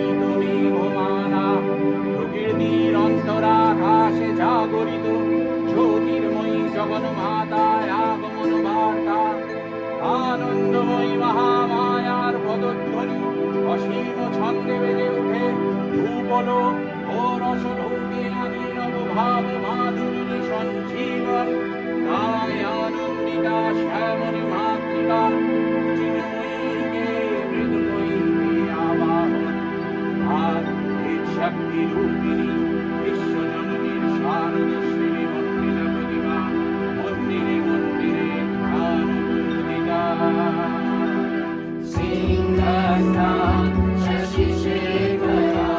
প্রণীত মেঘমালা প্রকৃতির অন্তরাকাশে জাগরিত জ্যোতির্ময়ী জগন্মাতার আগমন বার্তা আনন্দময়ী মহামায়ার পদধ্বনি অসীম ছন্দে বেজে উঠে ধূপলোক ও রসলোকে আনি নবভাব মাধুরী সঞ্জীবন তাই আনন্দিতা শ্যামলী মাতৃকা চিন্ময়ীকে মৃদুময়ীকে আবাহন আর শক্তি রূপিণী বিশ্বজননীর শারদশ্রী মন্দিরা প্রতিমা মন্দিরে মন্দিরে ধ্যানপূজিতা সিংহস্থান শশিশেখরা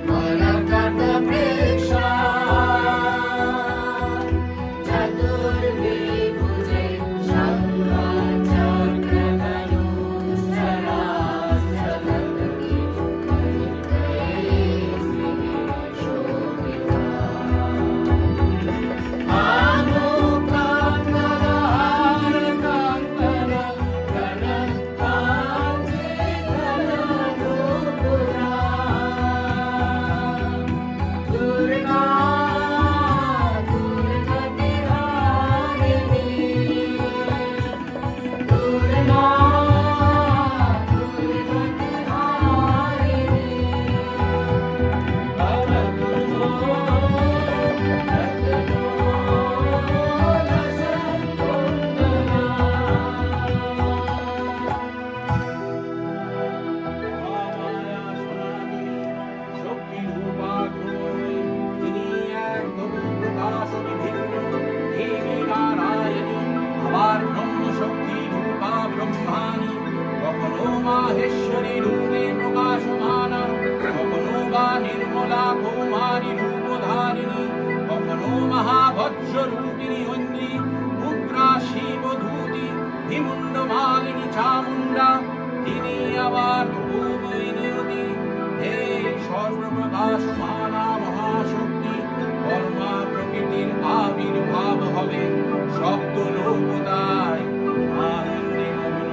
মরকতপ্রেক্ষা চতুর্বিভুজে শঙ্খচক্রধনুশ্চরাস্ত্রবন্ধনী মাহেশ্বরী রূপে প্রকাশমানা কখনো বা নির্মলা কৌমারী রূপধারিণী কখনো মহাভজ্র রূপিণী অঞ্জি উগ্রা শিবধূতি হিমুণ্ড মালিনী চামুণ্ডা তিনি আবার নিয়তি হে সর্বপ্রকাশমানা মহাশক্তি কর্মা প্রকৃতির আবির্ভাব হবে শব্দ লোকতায় আনন্দে মগ্ন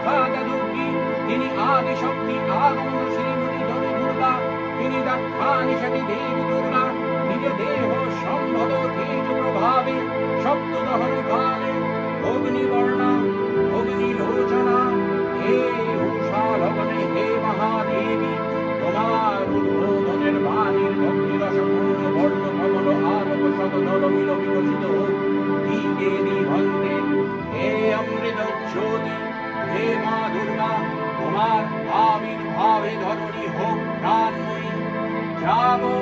বিখ্যাত দুর্গী, তিনি আদিশক্তি আগমন শ্রীমতী দেবী দুর্গা, তিনি দক্ষানিশাতি দেবী দুর্গা, নিজ দেহ সম্ভব তেজ প্রভাবে সপ্তদহন কালে অগ্নিবর্ণা অগ্নিলোচনা, হে উষা লগ্নে হে মহাদেবী, তোমার উদ্বোধনের বাণীর ভক্তিরসপূর্ণ বর্ণ কমল আলোক শতদল মিল বিকশিত হোক দিকে দিগন্তে। হে অমৃত জ্যোতি, হে মা দুর্গা, তোমার আবির্ভাবে ধরণী হোক প্রাণময়ী। জাগো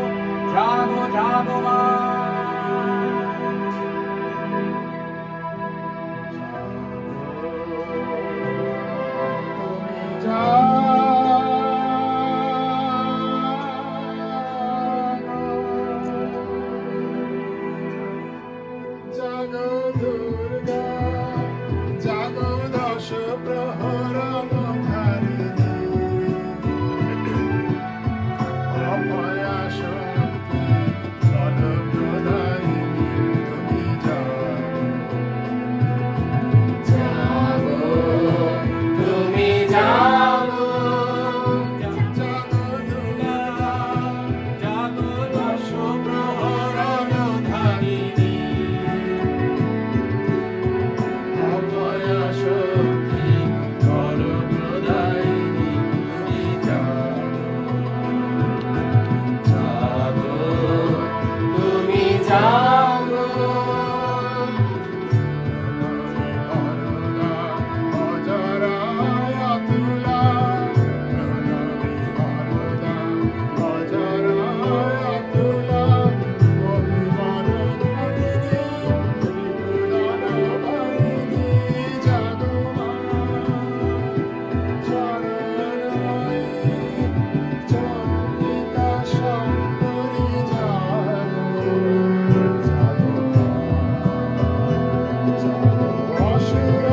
জাগো জাগো মা। জাগো দুর্গা, জাগো দশ প্রহরণ ধারিণী, অভয়া শক্তি ফলপ্রদায়িনী, তুমি জাগো, তুমি জাগো, জাগো দুর্গা, জাগো দশ প্রহরণ ধারিণী, অভয়া শক্তি ফলপ্রদায়িনী, তুমি জাগো, তুমি জাগো, প্রণবী বরদা অজরায় অতুলা, প্রণবী বরদা অজরায় অতুলা, অভিমান ধারিণী, ত্রিপুরার বাহিনী, জাগো মা, চরণায় চন্দ্রিকা শঙ্করী, জাগো, অসুর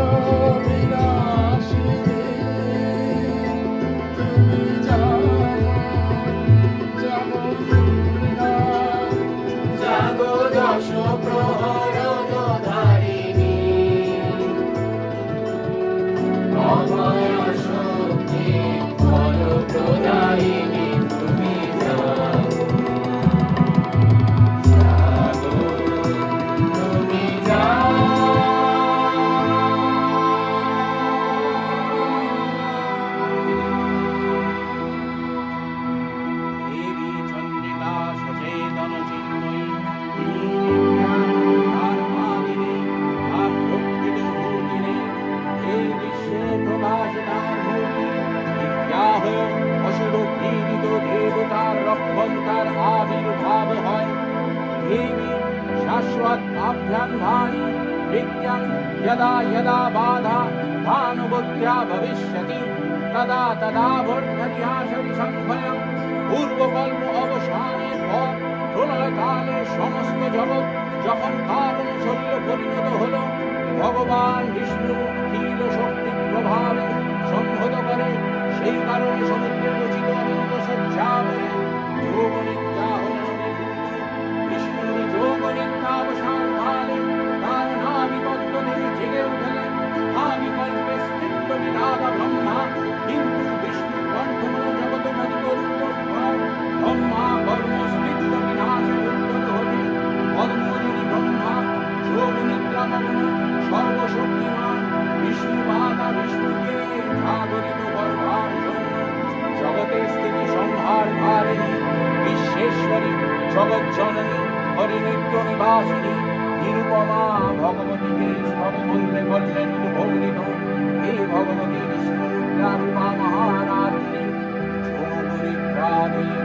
বিনাশিনী, তুমি জাগো, জাগো দুর্গা, জাগো দশ প্রহরণ ধারিণী, অভয়া শক্তি ফলপ্রদায়িনী, তুমি জাগো, তুমি দেবী চন্দ্রিকা সচেতন চিন্ময়ী, তিনি নিত্যা আর আদিনে আর প্রকৃত মূর্তিনে, হে বিশ্বে প্রকাশিতার মূর্তি, বিদ্যাহ অসুর পীড়িত দেবতার রক্ষন্তার আবির্ভাব হয়। দেবী শাশ্বত আভ্যঙ্গানি নিত্যং यदा यदा बाधा भानुबुद्ध्या भविष्यति तदा तदा वर्धन्याशरि संभयं পূর্বকল্প অবসানের পর প্রলয়কালে সমস্ত জগৎ যখন কারণ শরীর পরিণত হল, ভগবান বিষ্ণু নীল শক্তি প্রভাবে সংহত করে, সেই কারণে সমুদ্রে রচিত অনন্ত সজ্জাবরে যোগনিদ্রা হলেন বিভূতি। বিষ্ণুর যোগনিদ্রাবসান কালে তার নাভিপদ্ম থেকে জেগে উঠলেন আদিকল্পে স্থিত বিধাতা ব্রহ্মা, কিন্তু বিষ্ণু কণ্ঠমূল জগতমধিক উত্তর ব্রহ্মা কর্মস্থিত বিনাশে উদ্যত হতে পদ্মজনী ব্রহ্মা যোগনিদ্রামগ্ন সর্বশক্তিমান বিষ্ণু মাতা বিষ্ণুকে জাগরিত করবার জন্য জগতের স্থিতি সংহার কারিণী বিশ্বেশ্বরী জগজ্জননী হরিনিত্য নিবাসিনী নিরুপমা ভগবতীকে স্তব মন্ত্রে করলেন উদ্বোধিত। হে ভগবতী বিষ্ণুরূপা রূপা মহারাত্রি যোগনিদ্রা দেবী।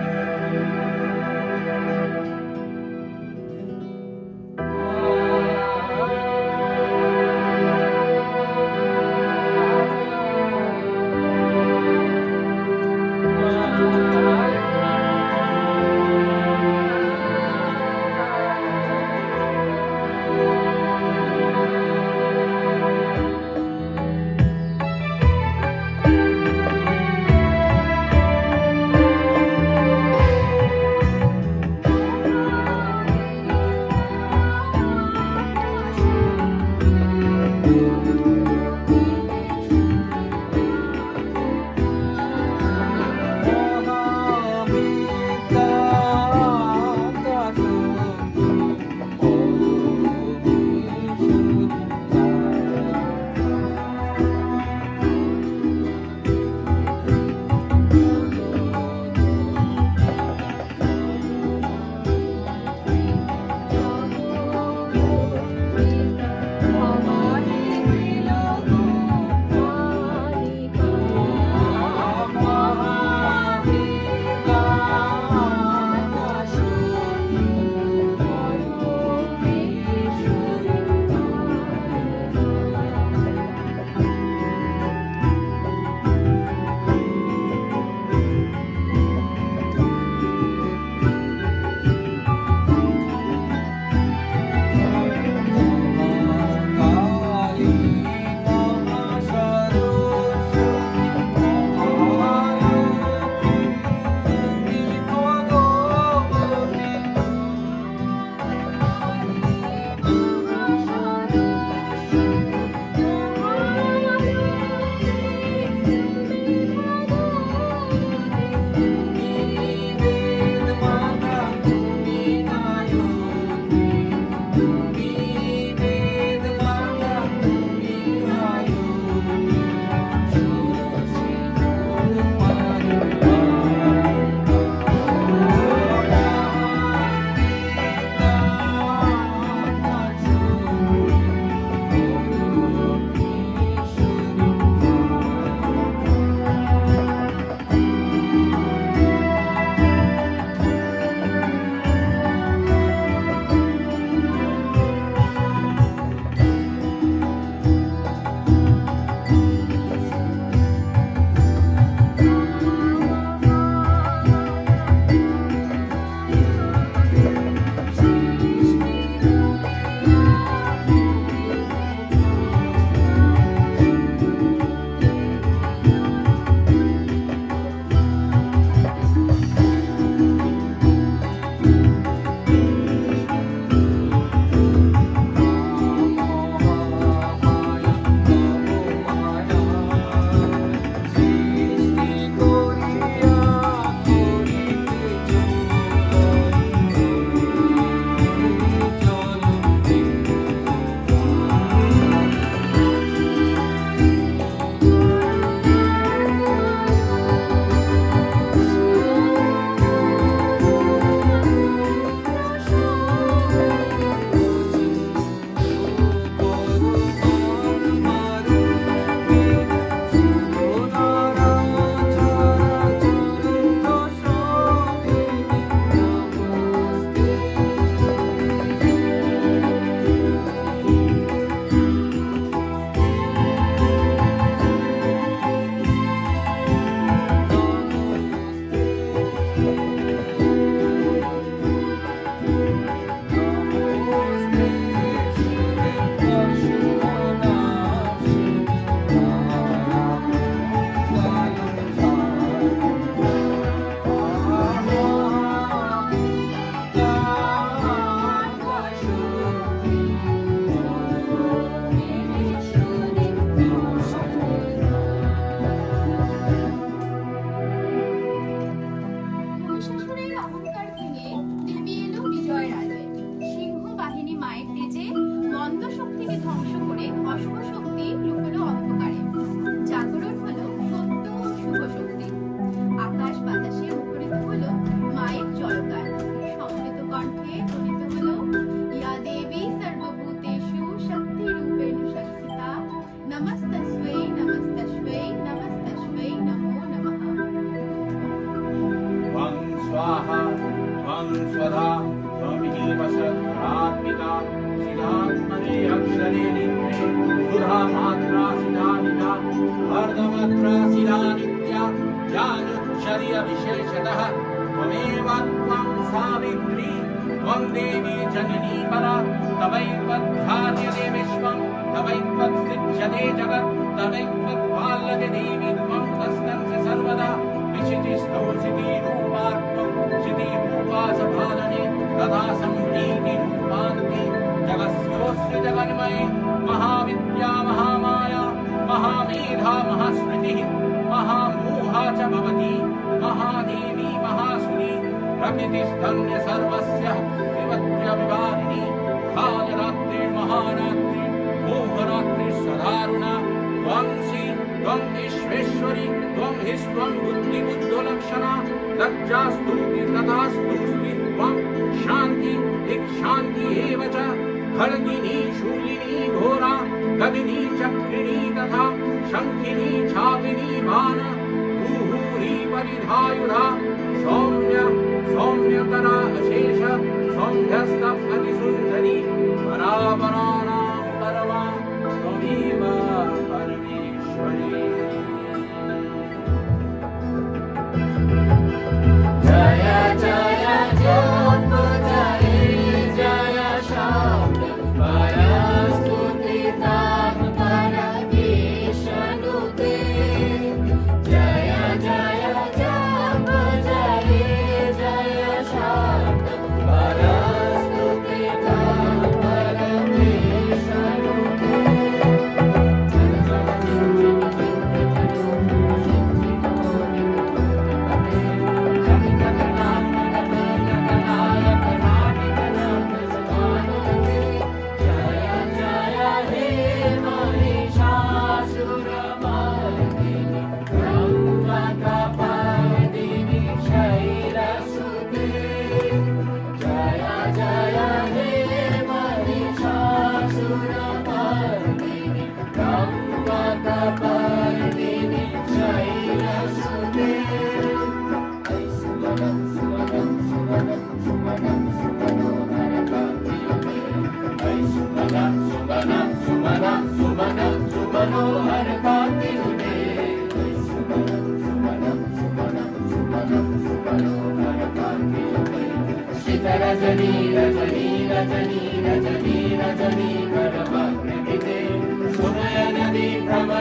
नमस्तस्वै नमस्तस्वै नमस्तस्वै नमो नमः त्वं स्वाहा त्वं स्वधा त्वमिहीवशत्मिका सिद्धात्मने अक्षरे नित्ये सुधा मात्रा सिद्धानिता अर्धमात्रा सिद्धा नित्या ज्ञानोच्चर्य विशेषतः त्वमेव त्वं सावित्री त्वं देवी जननी परा तवैव ध्यायते विश्वं तवैव सृज्यते जगत् तवैव पाल्यते देवी त्वं तस्कन्ति सर्वदा विशितिस्थौ सिद्धिरूपात्मं सिद्धिरूपासभाजने तथा सम्प्रीतिरूपान्ते जगस्योऽस्य जगन्मये महाविद्या महामाया महामेधा महास्मृतिः महामोहा च भवति महादेवी महासुरी प्रकृतिस्थन्य सर्वस्य विपत्त्यविवारिणी कालरात्रि महारात्रि मोहरात्रि सदारुणा त्वंसि त्वं विश्वेश्वरी त्वं हि स्वं बुद्धिबुद्धलक्षणा लज्जास्तुति तथास्तुस्ति त्वं शान्ति दिक्शान्ति एव च खड्गिनी शूलिनी घोरा गदिनी चक्रिणी तथा शङ्खिनी छापिनी बाण भूभूरी परिधायुधा सौम्य सौम्यतरा अशेष सौम्यस्त अतिसुन्दरी परापराणां परमा त्वमेव परमेश्वरी जय जय जोत्पुजये जय शब्द परस्तुतितां परमेशनुते जय जय जोत्पुजये जय शब्द परस्तुतितां परमेशनुते रजनी रजनी रजनी रजनी रजनी करवकृते सुनयनदी भ्रमर